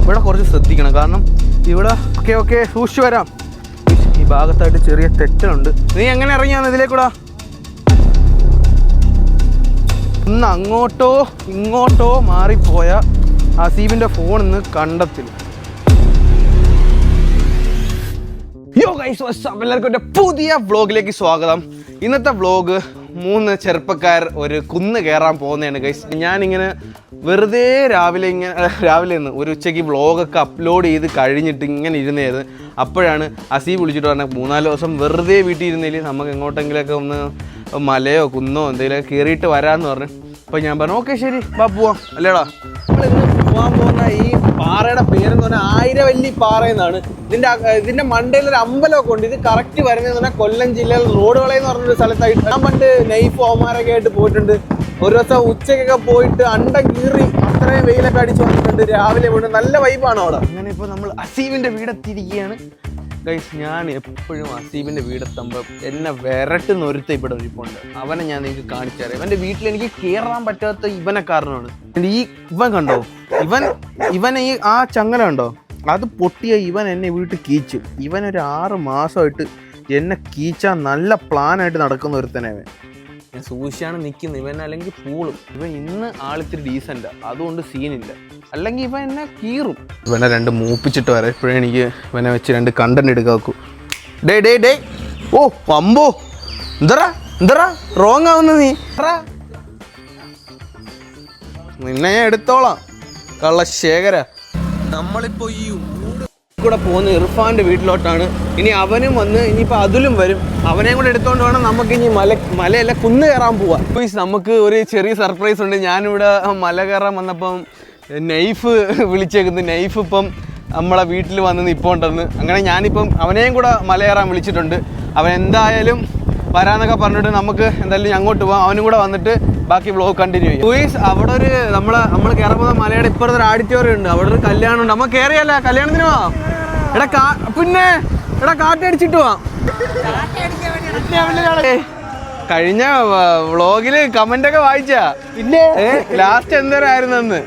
ഇവിടെ കുറച്ച് ശ്രദ്ധിക്കണം. കാരണം ഇവിടെ ഓക്കെ സൂക്ഷിച്ചു വരാം. ഈ ഭാഗത്തായിട്ട് ചെറിയ തെറ്റുണ്ട്. നീ എങ്ങനെ ഇറങ്ങിയാന്ന് ഇതിലേക്കൂടാ? ഒന്ന് അങ്ങോട്ടോ ഇങ്ങോട്ടോ മാറിപ്പോയ അസീബിൻ്റെ ഫോൺ ഇന്ന് കണ്ടെത്തില്ല. യോ ഗൈസ്, എല്ലാവർക്കും എൻ്റെ പുതിയ വ്ളോഗിലേക്ക് സ്വാഗതം. ഇന്നത്തെ വ്ളോഗ് 3 ചെറുപ്പക്കാർ ഒരു കുന്ന് കയറാൻ പോകുന്നതാണ് ഗൈസ്. ഞാനിങ്ങനെ വെറുതെ രാവിലെ നിന്ന് ഒരു ഉച്ചയ്ക്ക് വ്ളോഗൊക്കെ അപ്ലോഡ് ചെയ്ത് കഴിഞ്ഞിട്ട് ഇങ്ങനെ ഇരുന്നായിരുന്നു. അപ്പോഴാണ് അസീബ് വിളിച്ചിട്ട് പറഞ്ഞത് 3-4 ദിവസം വെറുതെ വീട്ടിൽ ഇരുന്നതിൽ നമുക്ക് എങ്ങോട്ടെങ്കിലൊക്കെ ഒന്ന് മലയോ കുന്നോ എന്തെങ്കിലുമൊക്കെ കയറിയിട്ട് വരാമെന്ന് പറഞ്ഞു. അപ്പോൾ ഞാൻ പറഞ്ഞു ഓക്കെ ശരി വാ പോവാം അല്ലേടാ. നമ്മളിന്ന് പോകാൻ പോകുന്ന ഈ പാറയുടെ പേരെന്ന് പറഞ്ഞാൽ ആയിരവല്ലി പാറ എന്നാണ്. ഇതിന്റെ മണ്ടയിൽ ഒരു അമ്പലമൊക്കെ ഉണ്ട്. ഇത് കറക്റ്റ് വരുന്നതെന്ന് പറഞ്ഞാൽ കൊല്ലം ജില്ലയിൽ റോഡുകളെ എന്ന് പറഞ്ഞൊരു സ്ഥലത്തായിട്ട് ഞാൻ പണ്ട് നൈഫ് ഓമാരൊക്കെ ആയിട്ട് പോയിട്ടുണ്ട്. ഒരു ദിവസം ഉച്ചയ്ക്കൊക്കെ പോയിട്ട് അണ്ടം കീറി അത്രയും വെയിലൊക്കെ അടിച്ച് വന്നിട്ടുണ്ട്. രാവിലെ പോയിട്ട് നല്ല വൈബാണ് അവിടെ. അങ്ങനെ ഇപ്പോൾ നമ്മൾ അസീബിൻ്റെ വീടെത്തിയിരിക്കുകയാണ് ഗൈസ്. ഞാൻ എപ്പോഴും അസീബിൻ്റെ വീടെത്തുമ്പോൾ എന്നെ വിരട്ട് നൊരുത്ത ഇവിടെ ഇരിപ്പുണ്ട്. അവനെ ഞാൻ നിങ്ങൾക്ക് കാണിച്ചു തരാം. ഇവൻ്റെ വീട്ടിൽ എനിക്ക് കയറാൻ പറ്റാത്ത ഇവനെ കാരണമാണ്. ഇവൻ കണ്ടോ, ഇവൻ ഈ ആ ചങ്ങല കണ്ടോ, അത് പൊട്ടിയ ഇവൻ എന്നെ വീട്ടിൽ കീച്ചു. ഇവനൊരു 6 മാസമായിട്ട് എന്നെ കീച്ചാൻ നല്ല പ്ലാനായിട്ട് നടക്കുന്ന ഒരുത്തനവൻ. ഞാൻ സൂക്ഷിച്ചാണ് നിൽക്കുന്നത്. ഇവൻ അല്ലെങ്കിൽ പൂളും. ഇവൻ ഇന്ന് ആളിത്തിരി ഡീസൻ്റാ, അതുകൊണ്ട് സീനില്ല. അല്ലെങ്കിൽ ഇവൻ എന്നെ കീറും. ഇവനെ 2 മൂപ്പിച്ചിട്ട് വരാം. ഇപ്പോഴേ എനിക്ക് ഇവനെ വെച്ച് 2 കണ്ടന്റ് എടുക്കാൻ വെക്കൂ. ഡേ ഓ പമ്പോ എന്തറാ റോങ് ആവുന്ന നീ. നിന്നെ ഞാൻ എടുത്തോളാം കള്ളശേഖര. നമ്മളിപ്പോ ഈ കൂടെ പോകുന്ന ഇർഫാന്റെ വീട്ടിലോട്ടാണ്. ഇനി അവനും വന്ന് ഇനിയിപ്പോൾ അതിലും വരും. അവനെയും കൂടെ എടുത്തോണ്ട് വേണം നമുക്ക് ഇനി മലയല്ല കുന്ന് കയറാൻ പോവാം. നമുക്ക് ഒരു ചെറിയ സർപ്രൈസ് ഉണ്ട്. ഞാനിവിടെ മല കയറാൻ വന്നപ്പം നൈഫ് വിളിച്ചേക്കുന്നത്. നൈഫ് ഇപ്പം നമ്മളെ വീട്ടിൽ വന്ന് നിൽപ്പുണ്ടെന്ന്. അങ്ങനെ ഞാനിപ്പം അവനെയും കൂടെ മല കയറാൻ വിളിച്ചിട്ടുണ്ട്. അവൻ എന്തായാലും വരാന്നൊക്കെ പറഞ്ഞിട്ട് നമുക്ക് എന്തായാലും അങ്ങോട്ട് പോകാം. അവനും കൂടെ വന്നിട്ട് ബാക്കി വ്ളോഗ് കണ്ടിന്യൂ ചെയ്യും. ലൂയിസ്, അവിടെ ഒരു നമ്മൾ കയറാൻ പോകുന്ന മലയുടെ ഇപ്പുറത്തൊരു ഓഡിറ്റോറിയം ഉണ്ട്. അവിടെ ഒരു കല്യാണം ഉണ്ട്. നമുക്ക് കയറിയല്ല കല്യാണത്തിന് പോവാം. പിന്നെ കാറ്റടിച്ചിട്ട് പോവാം. കഴിഞ്ഞ വ്ളോഗില് കമന്റൊക്കെ വായിച്ചാ പിന്നെ ലാസ്റ്റ് എന്തോരായിരുന്നെന്ന്.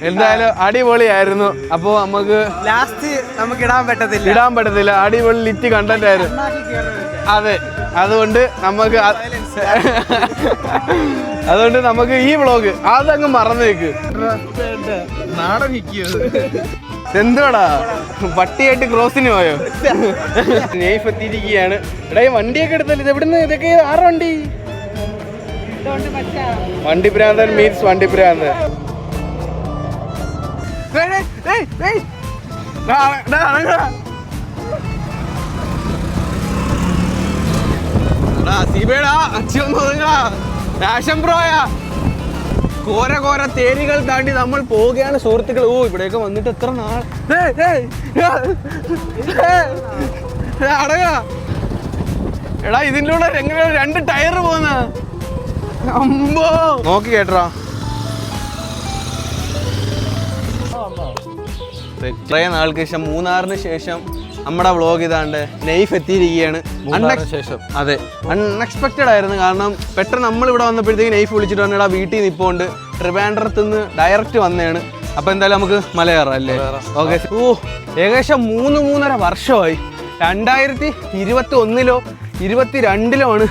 എന്തായാലും അടിപൊളിയായിരുന്നു. അപ്പൊ നമുക്ക് ലാസ്റ്റ് നമുക്ക് ഇടാൻ പറ്റത്തില്ല. അടിപൊളി ലിറ്റ് കണ്ടന്റ് ആയിരുന്നു. അതെ, അതുകൊണ്ട് നമുക്ക് ഈ വ്ളോഗ് അതങ്ങ് മറന്നു വെക്ക്. നാടൻ എന്തുവാടാ പട്ടിയായിട്ട് ക്രോസിന് പോയോ? നൈഫ് എത്തിയിരിക്കുകയാണ്. എടാ ഈ വണ്ടിയൊക്കെ എടുത്തല്ലേ. ഇത് എവിടുന്ന് ഇതൊക്കെ ആറ് വണ്ടി ഭ്രാന്തൻ മീൻസ് വണ്ടി ഭ്രാന്തൻ. കോര തേനികൾ താണ്ടി നമ്മൾ പോവുകയാണ് സുഹൃത്തുക്കൾ. ഓ ഇവിടെയൊക്കെ വന്നിട്ട് എത്ര നാൾ. അടങ്ങ എടാ, ഇതിൻ്റെ കൂടെ എങ്ങനെ 2 ടയർ പോകുന്ന അമ്പോ. നോക്കി കേട്ടറാ, ഇത്രയും നാൾക്ക് ശേഷം മൂന്നാറിന് ശേഷം നമ്മുടെ വ്ളോഗ് ഇതാണ്ട് നൈഫ് എത്തിയിരിക്കുകയാണ്. അതെ, അൺഎക്സ്പെക്റ്റഡ് ആയിരുന്നു. കാരണം പെട്ടെന്ന് നമ്മളിവിടെ വന്നപ്പോഴത്തേക്ക് നൈഫ് വിളിച്ചിട്ട് വന്നിടാ വീട്ടിൽ നിൽപ്പുണ്ട്. ട്രിവാൻഡ്രത്ത് നിന്ന് ഡയറക്റ്റ് വന്നതാണ്. അപ്പോൾ എന്തായാലും നമുക്ക് മല കയറാം അല്ലേ? ഓക്കെ. ഏകദേശം 3-3.5 വർഷമായി. 2021-ലോ 2022-ലോ ആണ്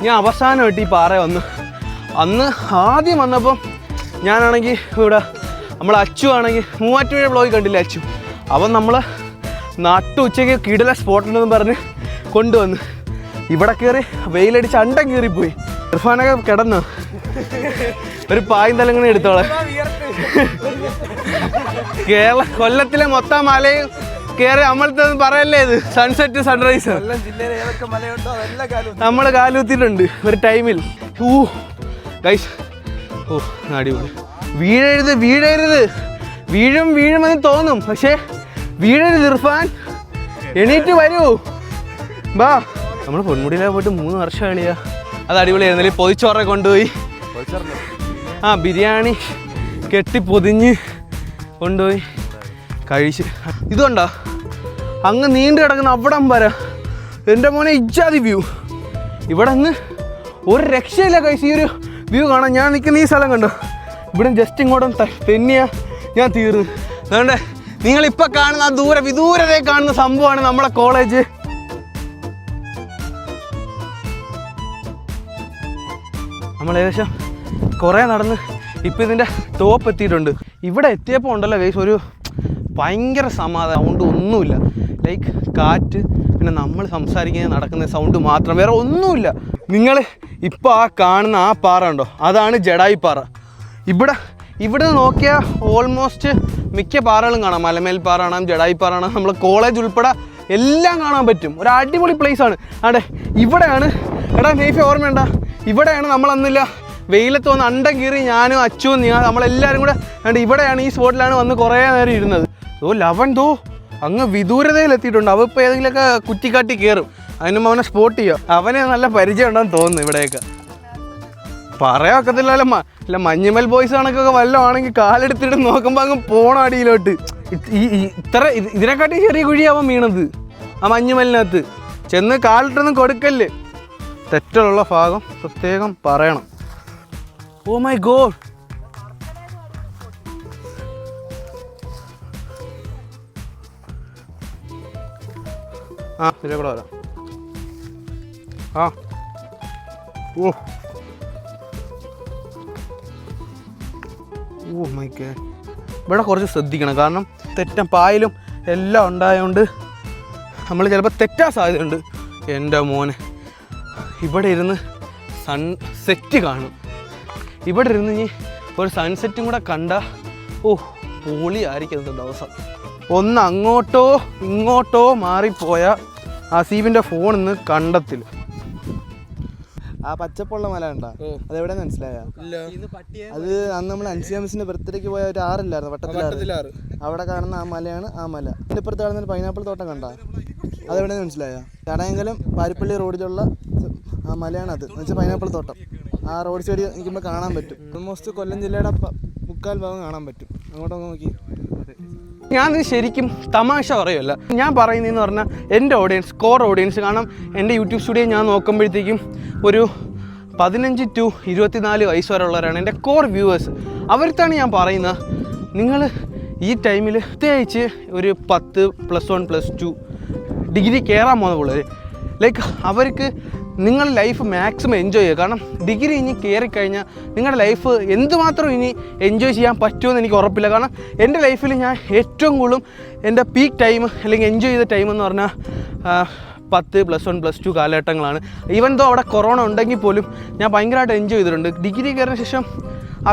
ഞാൻ അവസാനമായിട്ട് ഈ പാറ വന്നു. അന്ന് ആദ്യം വന്നപ്പം ഞാനാണെങ്കിൽ ഇവിടെ നമ്മളെ അച്ചു ആണെങ്കിൽ മൂവാറ്റുപുഴ വ്ളോഗ് കണ്ടില്ല അച്ചു. അവൻ നമ്മളെ ഉച്ചയ്ക്ക് കിടില സ്പോട്ടുണ്ടെന്ന് പറഞ്ഞ് കൊണ്ടുവന്ന് ഇവിടെ കയറി വെയിലടിച്ച് അണ്ടം കീറിപ്പോയി. ഇർഫാനൊക്കെ കിടന്നു. ഒരു പായും തലങ്ങനെ എടുത്തോളെ. കൊല്ലത്തിലെ മൊത്തം മലയും കയറി അമ്പലത്തൊന്നും പറയല്ലേ. ഇത് സൺസെറ്റ് സൺറൈസ് നമ്മൾ കാലുത്തിട്ടുണ്ട് ഒരു ടൈമിൽ. ഗൈസ്, അടിപൊളി. വീഴരുത്. വീഴുമെന്ന് തോന്നും, പക്ഷേ വീഴരുത്. ഇർഫാൻ എണീറ്റ് വരൂ, ബാ. നമ്മൾ പൊന്മുടിയിലൊക്കെ പോയിട്ട് 3 വർഷം കളിയാ. അത് അടിപൊളിയായിരുന്നില്ലേ? പൊതിച്ചോറൊക്കെ കൊണ്ടുപോയി. ബിരിയാണി കെട്ടി പൊതിഞ്ഞ് കൊണ്ടുപോയി കഴിച്ച്. ഇതുകൊണ്ടാ അങ്ങ് നീണ്ടു കിടക്കുന്ന അവിടം വരെ. എൻ്റെ മോനെ ഇജ്ജാതി വ്യൂ. ഇവിടെ അങ്ങ് ഒരു രക്ഷയില്ല കഴിച്ച്. ഈ ഒരു വ്യൂ കാണാൻ ഞാൻ നിൽക്കുന്ന ഈ സ്ഥലം കണ്ടോ? ഇവിടെ ജസ്റ്റ് ഇങ്ങോട്ടും തെന്നിയാ ഞാൻ തീർന്നു. അതുകൊണ്ട് നിങ്ങളിപ്പോൾ കാണുന്ന ആ വിദൂരതയെ കാണുന്ന സംഭവമാണ് നമ്മളെ കോളേജ്. നമ്മൾ ഏകദേശം കുറേ നടന്ന് ഇപ്പം ഇതിൻ്റെ ടോപ്പ് എത്തിയിട്ടുണ്ട്. ഇവിടെ എത്തിയപ്പോൾ ഉണ്ടല്ലോ ഗൈസ് ഒരു ഭയങ്കര സമാധാനം. സൗണ്ട് ഒന്നുമില്ല, ലൈക്ക് കാറ്റ്, പിന്നെ നമ്മൾ സംസാരിക്കുന്നത് നടക്കുന്ന സൗണ്ട് മാത്രം, വേറെ ഒന്നുമില്ല. നിങ്ങൾ ഇപ്പോൾ ആ കാണുന്ന ആ പാറ ഉണ്ടോ, അതാണ് ജഡായി പാറ. ഇവിടെ നോക്കിയാൽ ഓൾമോസ്റ്റ് മിക്ക പാറകളും കാണാം. മലമേൽ പാറ കാണാം, ജഡായി പാറ കാണാം, നമ്മൾ കോളേജ് ഉൾപ്പെടെ എല്ലാം കാണാൻ പറ്റും. ഒരു അടിപൊളി പ്ലേസാണ്. അതെ, ഇവിടെയാണ് എടാ നെയ്ഫ് ഓർമ്മയുണ്ട, ഇവിടെയാണ് നമ്മളന്നില്ല വെയിലത്ത് വന്ന് അണ്ടം കീറി ഞാനും അച്ചുവും നമ്മളെല്ലാവരും കൂടെ കണ്ട് ഇവിടെയാണ്, ഈ സ്പോട്ടിലാണ് വന്ന് കുറേ നേരം ഇരുന്നത്. ലവൻ അങ്ങ് വിദൂരതയിലെത്തിയിട്ടുണ്ട്. അവ ഇപ്പോൾ ഏതെങ്കിലുമൊക്കെ കുറ്റിക്കാട്ടി കയറും, അതിനും അവനെ സ്പോട്ട് ചെയ്യുക. അവനെ നല്ല പരിചയം ഉണ്ടെന്ന് തോന്നുന്നു. ഇവിടെയൊക്കെ പറയാൻ ഒക്കത്തില്ലല്ലോ. അല്ല മഞ്ഞുമൽ ബോയ്സ് കണക്കൊക്കെ വല്ലതും ആണെങ്കിൽ കാലെടുത്തിട്ട് നോക്കുമ്പോൾ അങ്ങ് പോണ അടിയിലോട്ട്. ഇതിനെക്കാട്ടി ചെറിയ കുഴിയാവാൻ വീണത് ആ മഞ്ഞുമലിനകത്ത്. ചെന്ന് കാലിട്ടൊന്നും കൊടുക്കല്ലേ. തെറ്റുള്ള ഭാഗം പ്രത്യേകം പറയണം. ഓ മൈ ഗോഡ്, ഇതിലെ കൂടെ വരാം. ഓ മൈ ഗോഡ്, ഇവിടെ കുറച്ച് ശ്രദ്ധിക്കണം. കാരണം പായലും എല്ലാം ഉണ്ടായതുകൊണ്ട് നമ്മൾ ചിലപ്പോൾ തെറ്റാൻ സാധ്യതയുണ്ട്. എൻ്റെ മോനെ, ഇവിടെ ഇരുന്ന് സൺസെറ്റ് കാണും. ഇവിടെ ഇരുന്ന് ഇനി ഒരു സൺസെറ്റും കൂടെ കണ്ട പൊളിയായിരിക്കും ദിവസം. ഒന്ന് അങ്ങോട്ടോ ഇങ്ങോട്ടോ മാറിപ്പോയ ആസീബിൻ്റെ ഫോണിൽ നിന്ന് കണ്ടെത്തില്ല. ആ പച്ചപ്പുള്ള മല ഉണ്ടാ, അതെവിടെ മനസ്സിലായ? അത് അന്ന് നമ്മൾ അൻസിയാമിസിന്റെ ബർത്ത്ഡേക്ക് പോയ ഒരു ആറില്ലായിരുന്നു, വട്ടത്തിലാറ്. അവിടെ കാണുന്ന ആ മലയാണ് ആ മല. അതിന്റെ ഇപ്പുറത്ത് കാണുന്ന പൈനാപ്പിൾ തോട്ടം കണ്ട, അതെവിടെ മനസ്സിലായ? ചടയങ്കലം പാരിപ്പള്ളി റോഡിലുള്ള ആ മലയാണ് അത്, എന്ന് വെച്ചാൽ പൈനാപ്പിൾ തോട്ടം. ആ റോഡ് സൈഡ് നിൽക്കുമ്പോൾ കാണാൻ പറ്റും. ഓൾമോസ്റ്റ് കൊല്ലം ജില്ലയുടെ 3/4 ഭാഗം കാണാൻ പറ്റും. അങ്ങോട്ടൊക്കെ നോക്കി. ഞാനിത് ശരിക്കും തമാശ പറയുമല്ല, ഞാൻ പറയുന്നതെന്ന് പറഞ്ഞാൽ എൻ്റെ ഓഡിയൻസ്, കോർ ഓഡിയൻസ്. കാരണം എൻ്റെ യൂട്യൂബ് സ്റ്റുഡിയോ ഞാൻ നോക്കുമ്പോഴത്തേക്കും ഒരു 15 to 24 വയസ്സ് വരെ ഉള്ളവരാണ് എൻ്റെ കോർ വ്യൂവേഴ്സ്. അവർക്കാണ് ഞാൻ പറയുന്നത്, നിങ്ങൾ ഈ ടൈമിൽ പ്രത്യേകിച്ച് ഒരു 10 +1 +2 ഡിഗ്രി കയറാൻ പോകുന്ന പിള്ളേർ, ലൈക്ക് അവർക്ക് നിങ്ങൾ ലൈഫ് മാക്സിമം എൻജോയ് ചെയ്യുക. കാരണം ഡിഗ്രി ഇനി കയറിക്കഴിഞ്ഞാൽ നിങ്ങളുടെ ലൈഫ് എന്തുമാത്രം ഇനി എൻജോയ് ചെയ്യാൻ പറ്റുമെന്ന് എനിക്ക് ഉറപ്പില്ല. കാരണം എൻ്റെ ലൈഫിൽ ഞാൻ ഏറ്റവും കൂടുതലും എൻ്റെ പീക്ക് ടൈം അല്ലെങ്കിൽ എൻജോയ് ചെയ്ത ടൈം എന്ന് പറഞ്ഞാൽ 10 +1 +2 കാലഘട്ടങ്ങളാണ്. ഈവൻ ദോ അവിടെ കൊറോണ ഉണ്ടെങ്കിൽ പോലും ഞാൻ ഭയങ്കരമായിട്ട് എൻജോയ് ചെയ്തിട്ടുണ്ട്. ഡിഗ്രി കയറിയ ശേഷം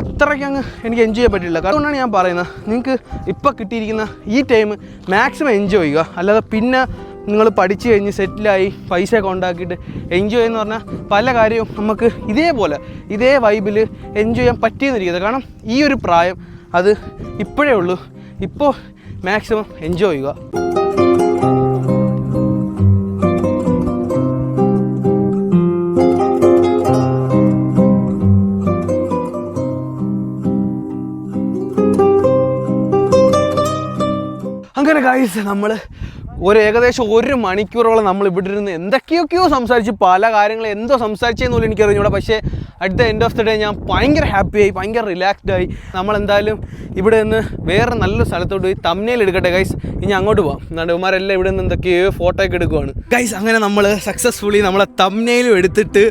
അത്രയ്ക്ക് അങ്ങ് എനിക്ക് എൻജോയ് ചെയ്യാൻ പറ്റില്ല. അതുകൊണ്ടാണ് ഞാൻ പറയുന്നത്, നിങ്ങൾക്ക് ഇപ്പോൾ കിട്ടിയിരിക്കുന്ന ഈ ടൈം മാക്സിമം എൻജോയ് ചെയ്യുക. അല്ലാതെ പിന്നെ നിങ്ങൾ പഠിച്ചു കഴിഞ്ഞ് സെറ്റിലായി പൈസയൊക്കെ ഉണ്ടാക്കിയിട്ട് എൻജോയ് ചെയ്യുന്ന പറഞ്ഞാൽ പല കാര്യവും നമുക്ക് ഇതേ വൈബിൽ എൻജോയ് ചെയ്യാൻ പറ്റിയെന്നിരിക്കുന്നത്. കാരണം ഈ ഒരു പ്രായം അത് ഇപ്പോഴേ ഉള്ളൂ. ഇപ്പോൾ മാക്സിമം എൻജോയ് ചെയ്യുക. അങ്ങനെ ഗൈസ്, നമ്മൾ ഏകദേശം 1 മണിക്കൂറോളം നമ്മൾ ഇവിടെ ഇരുന്ന് എന്തൊക്കെയൊക്കെയോ സംസാരിച്ച്, പല കാര്യങ്ങൾ എന്തോ സംസാരിച്ചതെന്നുള്ളൂ എനിക്കറിഞ്ഞൂടാ. പക്ഷേ at the end of the day ഞാൻ ഭയങ്കര ഹാപ്പിയായി, ഭയങ്കര റിലാക്സ്ഡായി. നമ്മളെന്തായാലും ഇവിടെ നിന്ന് വേറെ നല്ലൊരു സ്ഥലത്തോട്ട് പോയി തംബ്നെയിൽ എടുക്കട്ടെ ഗൈസ്. ഇനി അങ്ങോട്ട് പോകാം. എന്നാണ്ട് ഇവന്മാരെല്ലാം ഇവിടെ നിന്ന് എന്തൊക്കെയോ ഫോട്ടോ ഒക്കെ എടുക്കുവാണ് ഗൈസ്. അങ്ങനെ നമ്മൾ സക്സസ്ഫുള്ളി നമ്മളെ തംബ്നെയിലും എടുത്തിട്ട്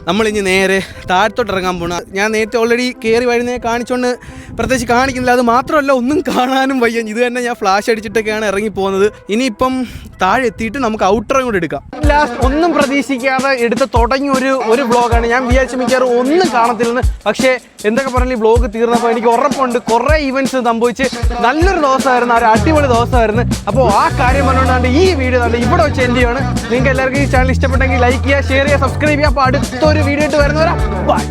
നമ്മളിനി നേരെ താഴത്തോട്ട് ഇറങ്ങാൻ പോകണം. ഞാൻ നേരത്തെ ഓൾറെഡി കയറി വരുന്നേ കാണിച്ചുകൊണ്ട് പ്രത്യേകിച്ച് കാണിക്കുന്നില്ല. അത് മാത്രമല്ല, ഒന്നും കാണാനും വയ്യ. ഇത് തന്നെ ഞാൻ ഫ്ലാഷ് അടിച്ചിട്ടൊക്കെയാണ് ഇറങ്ങി പോകുന്നത്. ഇനിയിപ്പം താഴെ എത്തിയിട്ട് നമുക്ക് ഔട്ടറും കൂടെ എടുക്കാം. ലാസ്റ്റ് ഒന്നും പ്രതീക്ഷിക്കാതെ എടുത്ത് തുടങ്ങിയ ഒരു വ്ളോഗാണ്. ഞാൻ വിചാരിച്ച മിക്കവാറും ഒന്നും കാണത്തില്ലെന്ന്. പക്ഷേ എന്തൊക്കെ പറഞ്ഞാൽ ഈ വ്ളോഗ് തീർന്നപ്പോൾ എനിക്ക് ഉറപ്പുണ്ട് കുറേ ഈവൻറ്റ്സ് സംഭവിച്ച് നല്ലൊരു ദിവസമായിരുന്നു, ഒരു അടിപൊളി ദിവസമായിരുന്നു. അപ്പോൾ ആ കാര്യം പറഞ്ഞുകൊണ്ടാണ് ഈ വീഡിയോ ഇവിടെ വെച്ച് എൻഡ് ചെയ്യുകയാണ്. നിങ്ങൾക്ക് എല്ലാവർക്കും ഈ ചാനൽ ഇഷ്ടപ്പെട്ടെങ്കിൽ ലൈക്ക് ചെയ്യുക, ഷെയർ ചെയ്യുക, സബ്സ്ക്രൈബ് ചെയ്യുക. അപ്പോൾ അടുത്തൊരു വീഡിയോ ആയിട്ട് വരുന്നവരാ ബൈ.